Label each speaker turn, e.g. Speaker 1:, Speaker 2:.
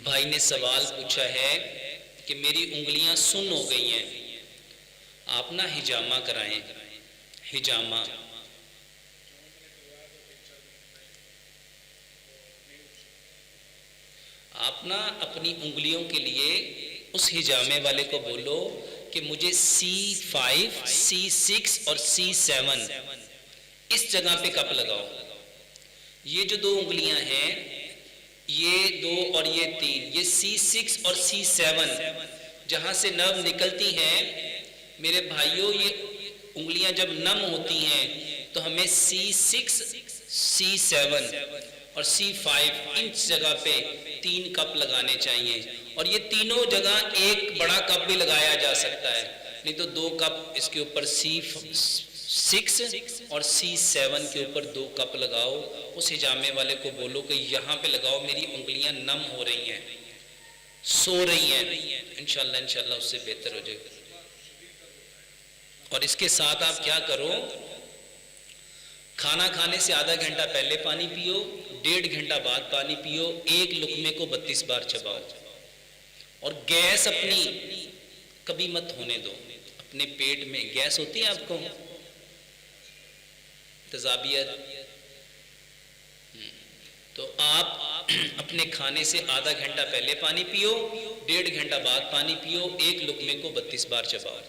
Speaker 1: بھائی نے سوال پوچھا ہے کہ میری انگلیاں سن ہو گئی ہیں، آپ نہ حجامہ کرائیں۔ حجامہ آپ نا اپنی انگلیوں کے لیے اس حجامے والے کو بولو کہ مجھے C5 C6 اور C7 اس جگہ پہ کپ لگاؤ۔ یہ جو دو انگلیاں ہیں، یہ دو اور یہ تین، یہ C6 اور C7 جہاں سے نرو نکلتی ہیں میرے بھائیوں، یہ انگلیاں جب نم ہوتی ہیں تو ہمیں C6 C7 اور C5 ان جگہ پہ 3 کپ لگانے چاہیے، اور یہ تینوں جگہ ایک بڑا کپ بھی لگایا جا سکتا ہے، نہیں تو 2 کپ اس کے اوپر C6 اور C7 کے اوپر 2 کپ لگاؤ۔ اس حجامے والے کو بولو کہ یہاں پہ لگاؤ، میری انگلیاں نم ہو رہی ہیں، سو رہی ہیں، انشاءاللہ اس سے بہتر ہو جائے گا۔ اور اس کے ساتھ آپ کیا کرو، کھانا کھانے سے آدھا گھنٹہ پہلے پانی پیو، 1.5 گھنٹہ بعد پانی پیو، ایک لقمے کو 32 بار چباؤ، اور گیس اپنی کبھی مت ہونے دو۔ اپنے پیٹ میں گیس ہوتی ہے آپ کو، تذابیت، تو آپ اپنے کھانے سے آدھا گھنٹہ پہلے پانی پیو، 1.5 گھنٹہ بعد پانی پیو، ایک لقمے کو 32 بار چباؤ۔